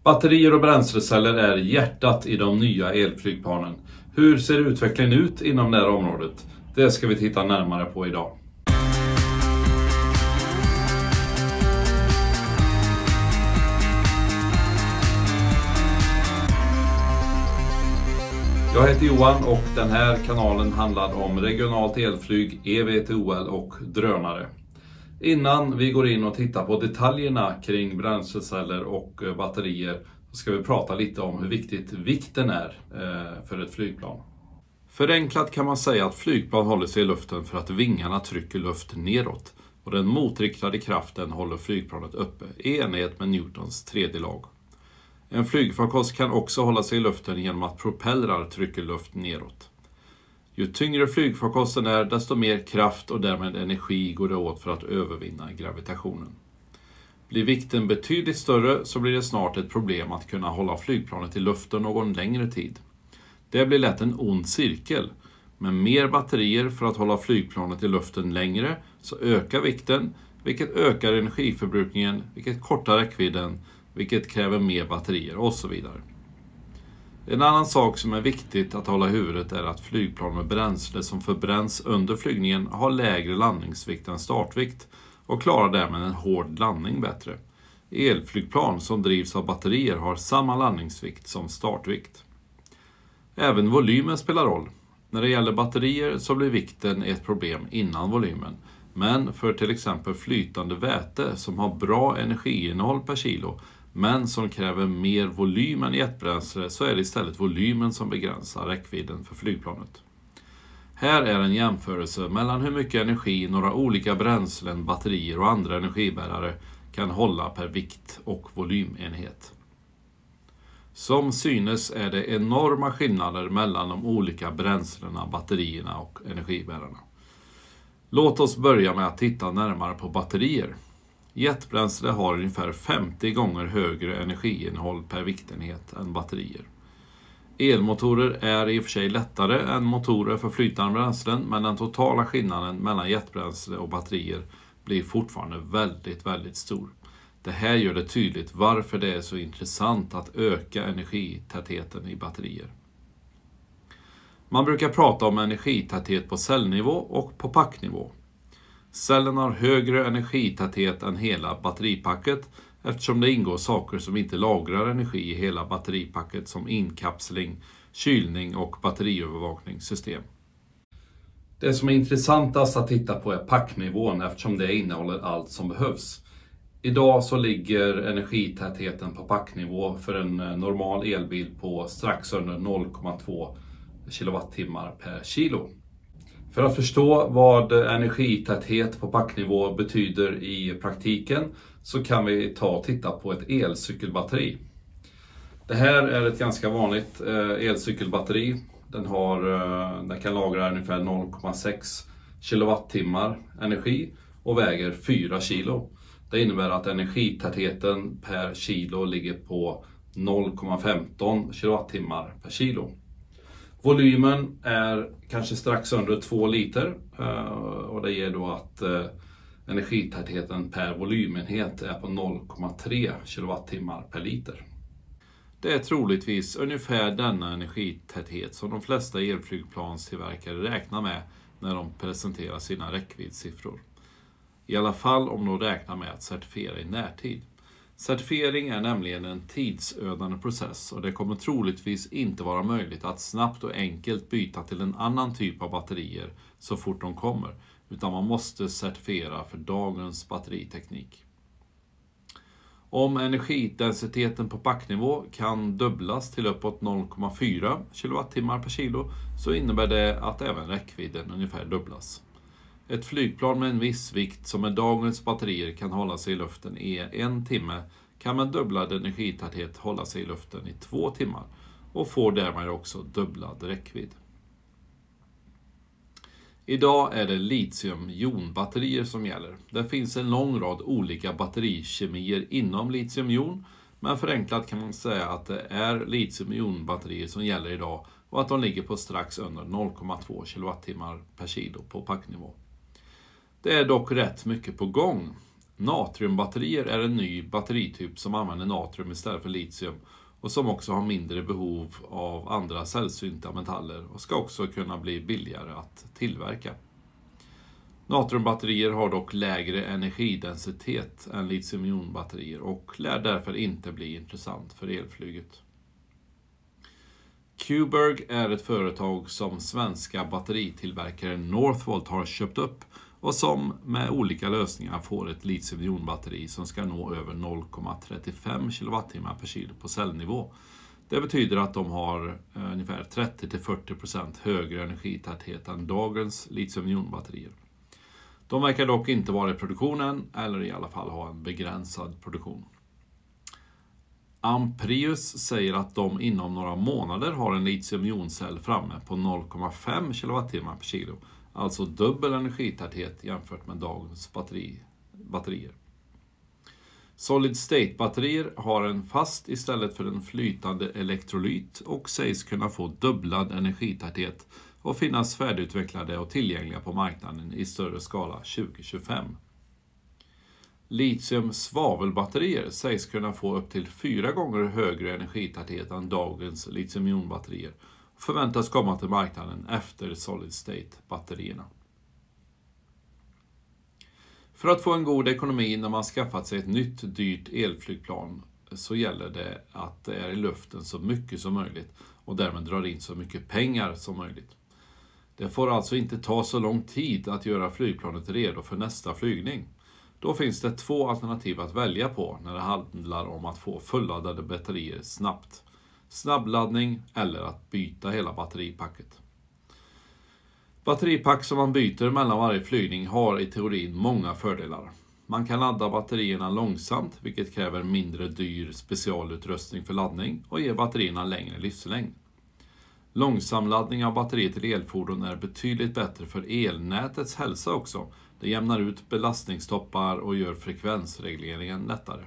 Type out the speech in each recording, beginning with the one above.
Batterier och bränsleceller är hjärtat i de nya elflygplanen. Hur ser utvecklingen ut inom det här området? Det ska vi titta närmare på idag. Jag heter Johan och den här kanalen handlar om regionalt elflyg, eVTOL och drönare. Innan vi går in och tittar på detaljerna kring bränsleceller och batterier så ska vi prata lite om hur viktigt vikten är för ett flygplan. Förenklat kan man säga att flygplan håller sig i luften för att vingarna trycker luft neråt och den motriktade kraften håller flygplanet uppe i enlighet med Newtons tredje lag. En flygfarkost kan också hålla sig i luften genom att propellrar trycker luft neråt. Ju tyngre flygfarkosten är, desto mer kraft och därmed energi går det åt för att övervinna gravitationen. Blir vikten betydligt större så blir det snart ett problem att kunna hålla flygplanet i luften någon längre tid. Det blir lätt en ond cirkel. Med mer batterier för att hålla flygplanet i luften längre så ökar vikten, vilket ökar energiförbrukningen, vilket kortar räckvidden, vilket kräver mer batterier och så vidare. En annan sak som är viktigt att hålla i huvudet är att flygplan med bränsle som förbränns under flygningen har lägre landningsvikt än startvikt och klarar därmed en hård landning bättre. Elflygplan som drivs av batterier har samma landningsvikt som startvikt. Även volymen spelar roll. När det gäller batterier så blir vikten ett problem innan volymen. Men för till exempel flytande väte som har bra energiinnehåll per kilo men som kräver mer volym än jetbränsle så är det istället volymen som begränsar räckvidden för flygplanet. Här är en jämförelse mellan hur mycket energi några olika bränslen, batterier och andra energibärare kan hålla per vikt och volymenhet. Som synes är det enorma skillnader mellan de olika bränslena, batterierna och energibärarna. Låt oss börja med att titta närmare på batterier. Jetbränsle har ungefär 50 gånger högre energiinnehåll per viktenhet än batterier. Elmotorer är i och för sig lättare än motorer för flytande bränslen, men den totala skillnaden mellan jetbränsle och batterier blir fortfarande väldigt stor. Det här gör det tydligt varför det är så intressant att öka energitätheten i batterier. Man brukar prata om energitäthet på cellnivå och på packnivå. Cellen har högre energitäthet än hela batteripacket eftersom det ingår saker som inte lagrar energi i hela batteripacket som inkapsling, kylning och batteriövervakningssystem. Det som är intressantast att titta på är packnivån eftersom det innehåller allt som behövs. Idag så ligger energitätheten på packnivå för en normal elbil på strax under 0,2 kWh per kilo. För att förstå vad energitäthet på packnivå betyder i praktiken så kan vi ta och titta på ett elcykelbatteri. Det här är ett ganska vanligt elcykelbatteri. Den kan lagra ungefär 0,6 kWh energi och väger 4 kilo. Det innebär att energitätheten per kilo ligger på 0,15 kWh per kilo. Volymen är kanske strax under 2 liter och det ger då att energitätheten per volymenhet är på 0,3 kWh per liter. Det är troligtvis ungefär denna energitäthet som de flesta elflygplanstillverkare räknar med när de presenterar sina räckviddssiffror. I alla fall om de räknar med att certifiera i närtid. Certifiering är nämligen en tidsödande process och det kommer troligtvis inte vara möjligt att snabbt och enkelt byta till en annan typ av batterier så fort de kommer, utan man måste certifiera för dagens batteriteknik. Om energidensiteten på packnivå kan dubblas till uppåt 0,4 kWh per kilo så innebär det att även räckvidden ungefär dubblas. Ett flygplan med en viss vikt som med dagens batterier kan hålla sig i luften i 1 timme kan med dubblad energitäthet hålla sig i luften i 2 timmar och får därmed också dubblad räckvidd. Idag är det litium-ionbatterier som gäller. Det finns en lång rad olika batterikemier inom litium-ion, men förenklat kan man säga att det är litium-ionbatterier som gäller idag och att de ligger på strax under 0,2 kWh per kilo på packnivå. Det är dock rätt mycket på gång. Natriumbatterier är en ny batterityp som använder natrium istället för litium och som också har mindre behov av andra sällsynta metaller och ska också kunna bli billigare att tillverka. Natriumbatterier har dock lägre energidensitet än litium-ionbatterier och lär därför inte bli intressant för elflyget. QBurg är ett företag som svenska batteritillverkaren Northvolt har köpt upp och som med olika lösningar får ett litium-ionbatteri som ska nå över 0,35 kWh per kilo på cellnivå. Det betyder att de har ungefär 30-40% högre energitäthet än dagens litium-ionbatterier. De verkar dock inte vara i produktionen eller i alla fall ha en begränsad produktion. Amprius säger att de inom några månader har en litium-ioncell framme på 0,5 kWh per kilo. Alltså dubbel energitäthet jämfört med dagens batterier. Solid state-batterier har en fast istället för en flytande elektrolyt och sägs kunna få dubblad energitäthet och finnas färdigutvecklade och tillgängliga på marknaden i större skala 2025. Litium-svavelbatterier sägs kunna få upp till 4 gånger högre energitäthet än dagens litium-ionbatterier och förväntas komma till marknaden efter solid state-batterierna. För att få en god ekonomi när man skaffat sig ett nytt dyrt elflygplan så gäller det att det är i luften så mycket som möjligt och därmed drar in så mycket pengar som möjligt. Det får alltså inte ta så lång tid att göra flygplanet redo för nästa flygning. Då finns det 2 alternativ att välja på när det handlar om att få fulladdade batterier snabbt. Snabbladdning eller att byta hela batteripacket. Batteripack som man byter mellan varje flygning har i teorin många fördelar. Man kan ladda batterierna långsamt, vilket kräver mindre dyr specialutrustning för laddning och ger batterierna längre livslängd. Långsamladdning av batterier till elfordon är betydligt bättre för elnätets hälsa också. Det jämnar ut belastningstoppar och gör frekvensregleringen lättare.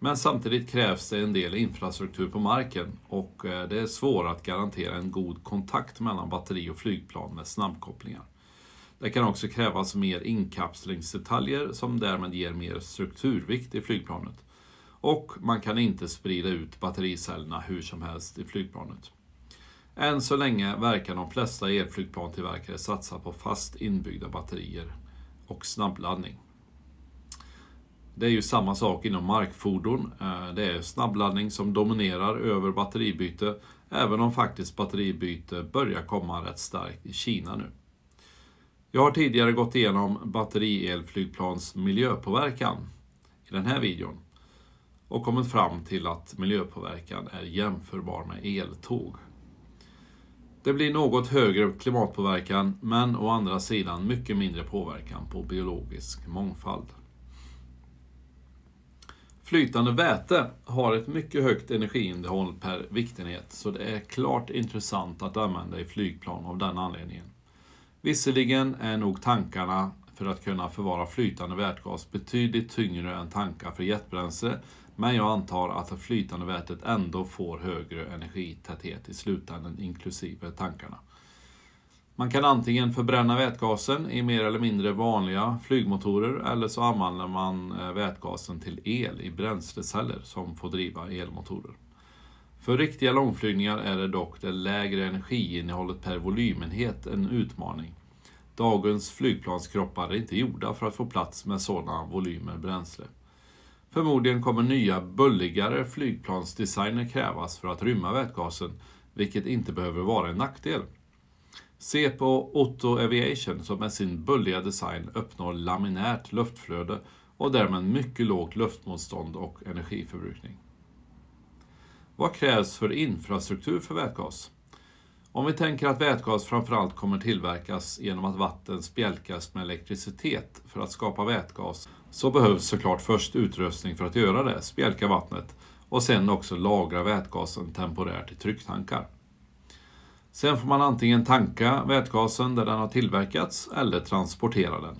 Men samtidigt krävs det en del infrastruktur på marken och det är svårt att garantera en god kontakt mellan batteri och flygplan med snabbkopplingar. Det kan också krävas mer inkapslingsdetaljer som därmed ger mer strukturvikt i flygplanet. Och man kan inte sprida ut battericellerna hur som helst i flygplanet. Än så länge verkar de flesta elflygplantillverkare satsa på fast inbyggda batterier och snabbladdning. Det är ju samma sak inom markfordon. Det är snabbladdning som dominerar över batteribyte, även om faktiskt batteribyte börjar komma rätt starkt i Kina nu. Jag har tidigare gått igenom batterielflygplans miljöpåverkan i den här videon och kommit fram till att miljöpåverkan är jämförbar med eltåg. Det blir något högre klimatpåverkan men å andra sidan mycket mindre påverkan på biologisk mångfald. Flytande väte har ett mycket högt energiinnehåll per viktenhet så det är klart intressant att använda i flygplan av den anledningen. Visserligen är nog tankarna för att kunna förvara flytande vätgas betydligt tyngre än tankar för jetbränsle, men jag antar att det flytande vätet ändå får högre energitäthet i slutändan inklusive tankarna. Man kan antingen förbränna vätgasen i mer eller mindre vanliga flygmotorer eller så använder man vätgasen till el i bränsleceller som får driva elmotorer. För riktiga långflygningar är det dock det lägre energiinnehållet per volymenhet en utmaning. Dagens flygplanskroppar är inte gjorda för att få plats med sådana volymer bränsle. Förmodligen kommer nya bulligare flygplansdesigner krävas för att rymma vätgasen, vilket inte behöver vara en nackdel. Se på Otto Aviation som med sin bulliga design uppnår laminärt luftflöde och därmed mycket lågt luftmotstånd och energiförbrukning. Vad krävs för infrastruktur för vätgas? Om vi tänker att vätgas framförallt kommer tillverkas genom att vatten spjälkas med elektricitet för att skapa vätgas, så behövs såklart först utrustning för att göra det, spjälka vattnet, och sen också lagra vätgasen temporärt i trycktankar. Sen får man antingen tanka vätgasen där den har tillverkats eller transportera den.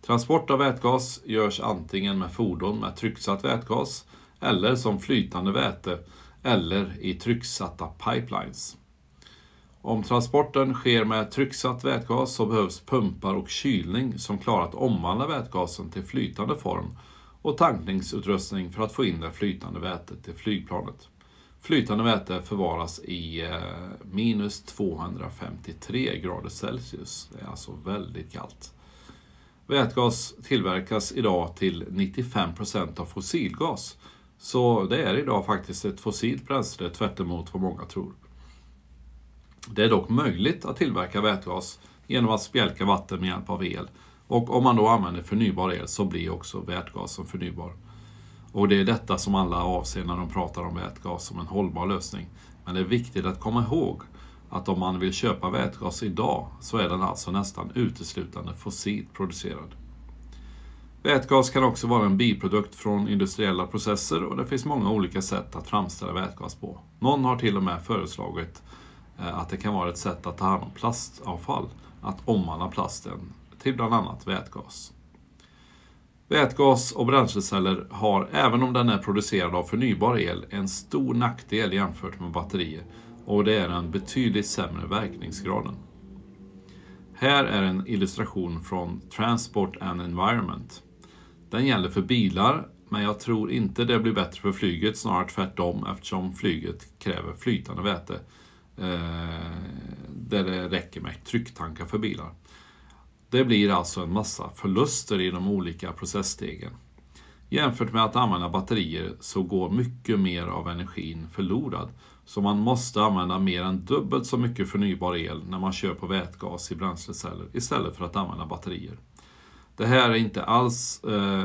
Transport av vätgas görs antingen med fordon med trycksatt vätgas eller som flytande väte eller i trycksatta pipelines. Om transporten sker med trycksatt vätgas så behövs pumpar och kylning som klarar att omvandla vätgasen till flytande form och tankningsutrustning för att få in det flytande vätet i flygplanet. Flytande väte förvaras i minus 253 grader Celsius. Det är alltså väldigt kallt. Vätgas tillverkas idag till 95% av fossilgas. Så det är idag faktiskt ett fossilt bränsle tvärt emot vad många tror. Det är dock möjligt att tillverka vätgas genom att spjälka vatten med hjälp av el. Och om man då använder förnybar el så blir också vätgasen förnybar. Och det är detta som alla avser när de pratar om vätgas som en hållbar lösning. Men det är viktigt att komma ihåg att om man vill köpa vätgas idag så är den alltså nästan uteslutande fossilt producerad. Vätgas kan också vara en biprodukt från industriella processer och det finns många olika sätt att framställa vätgas på. Någon har till och med föreslagit att det kan vara ett sätt att ta hand om plastavfall, att omvandla plasten till bland annat vätgas. Vätgas och bränsleceller har, även om den är producerad av förnybar el, en stor nackdel jämfört med batterier och det är en betydligt sämre verkningsgraden. Här är en illustration från Transport and Environment. Den gäller för bilar, men jag tror inte det blir bättre för flyget, snarare tvärtom eftersom flyget kräver flytande väte där det räcker med trycktankar för bilar. Det blir alltså en massa förluster i de olika processstegen. Jämfört med att använda batterier så går mycket mer av energin förlorad. Så man måste använda mer än dubbelt så mycket förnybar el när man kör på vätgas i bränsleceller istället för att använda batterier. Det här är inte alls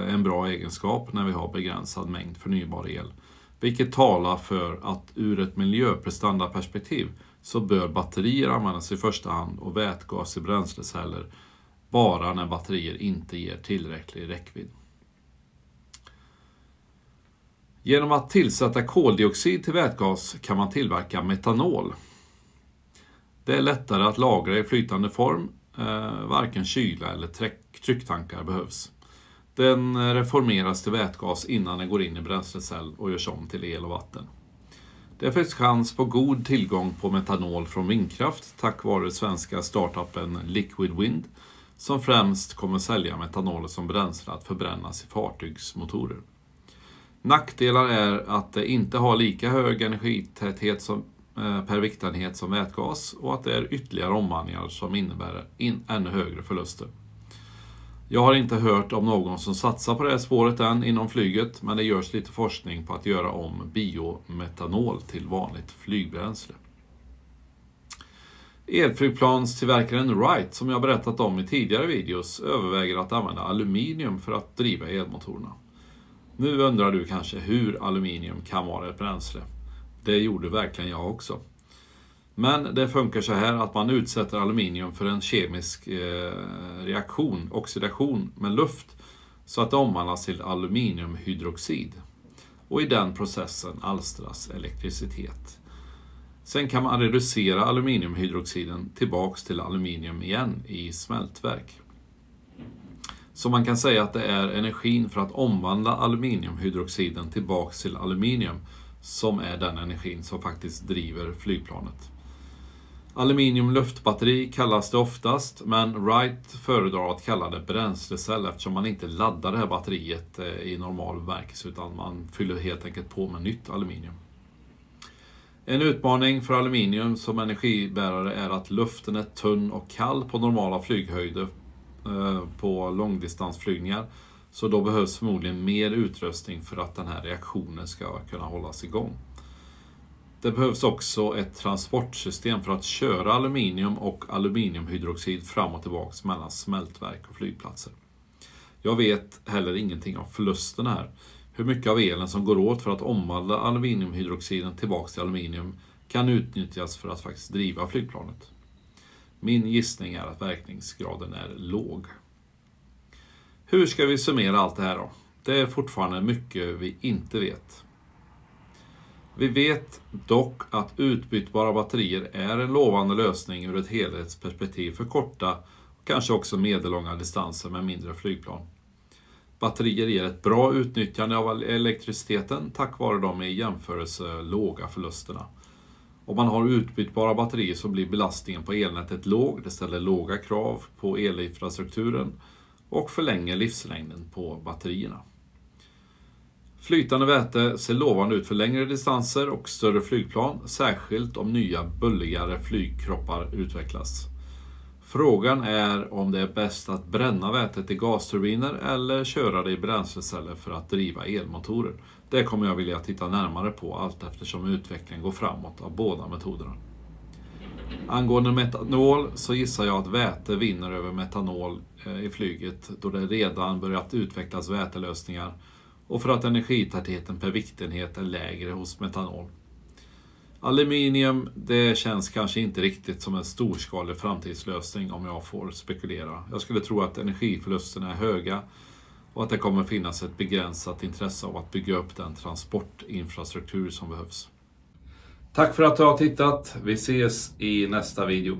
en bra egenskap när vi har begränsad mängd förnybar el. Vilket talar för att ur ett miljöprestandaperspektiv så bör batterier användas i första hand och vätgas i bränsleceller bara när batterier inte ger tillräcklig räckvidd. Genom att tillsätta koldioxid till vätgas kan man tillverka metanol. Det är lättare att lagra i flytande form, varken kyla eller trycktankar behövs. Den reformeras till vätgas innan den går in i bränslecell och görs om till el och vatten. Det finns chans på god tillgång på metanol från vindkraft tack vare svenska startupen Liquid Wind som främst kommer sälja metanol som bränsle att förbrännas i fartygsmotorer. Nackdelar är att det inte har lika hög energitäthet per viktenhet som vätgas och att det är ytterligare omvandlingar som innebär ännu högre förluster. Jag har inte hört om någon som satsar på det här spåret än inom flyget, men det görs lite forskning på att göra om biometanol till vanligt flygbränsle. Elflygplanstillverkaren Wright, som jag berättat om i tidigare videos, överväger att använda aluminium för att driva elmotorerna. Nu undrar du kanske hur aluminium kan vara ett bränsle. Det gjorde verkligen jag också. Men det funkar så här att man utsätter aluminium för en kemisk reaktion, oxidation med luft, så att det omvandlas till aluminiumhydroxid. Och i den processen alstras elektricitet. Sen kan man reducera aluminiumhydroxiden tillbaks till aluminium igen i smältverk. Så man kan säga att det är energin för att omvandla aluminiumhydroxiden tillbaks till aluminium som är den energin som faktiskt driver flygplanet. Aluminiumluftbatteri kallas det oftast, men Wright föredrar att kalla det bränslecell eftersom man inte laddar det här batteriet i normal bemärkelse utan man fyller helt enkelt på med nytt aluminium. En utmaning för aluminium som energibärare är att luften är tunn och kall på normala flyghöjder på långdistansflygningar, så då behövs förmodligen mer utrustning för att den här reaktionen ska kunna hållas igång. Det behövs också ett transportsystem för att köra aluminium och aluminiumhydroxid fram och tillbaka mellan smältverk och flygplatser. Jag vet heller ingenting om förlusterna här. Hur mycket av elen som går åt för att omvandla aluminiumhydroxiden tillbaka till aluminium kan utnyttjas för att faktiskt driva flygplanet. Min gissning är att verkningsgraden är låg. Hur ska vi summera allt det här då? Det är fortfarande mycket vi inte vet. Vi vet dock att utbytbara batterier är en lovande lösning ur ett helhetsperspektiv för korta och kanske också medellånga distanser med mindre flygplan. Batterier ger ett bra utnyttjande av elektriciteten tack vare de i jämförelse låga förlusterna. Om man har utbytbara batterier så blir belastningen på elnätet låg. Det ställer låga krav på elinfrastrukturen och förlänger livslängden på batterierna. Flytande väte ser lovande ut för längre distanser och större flygplan, särskilt om nya bulligare flygkroppar utvecklas. Frågan är om det är bäst att bränna vätet i gasturbiner eller köra det i bränsleceller för att driva elmotorer. Det kommer jag vilja titta närmare på allt eftersom utvecklingen går framåt av båda metoderna. Angående metanol så gissar jag att väte vinner över metanol i flyget då det redan börjat utvecklas vätelösningar och för att energitätheten per viktenhet är lägre hos metanol. Aluminium, det känns kanske inte riktigt som en storskalig framtidslösning om jag får spekulera. Jag skulle tro att energiförlusterna är höga och att det kommer finnas ett begränsat intresse av att bygga upp den transportinfrastruktur som behövs. Tack för att du har tittat. Vi ses i nästa video.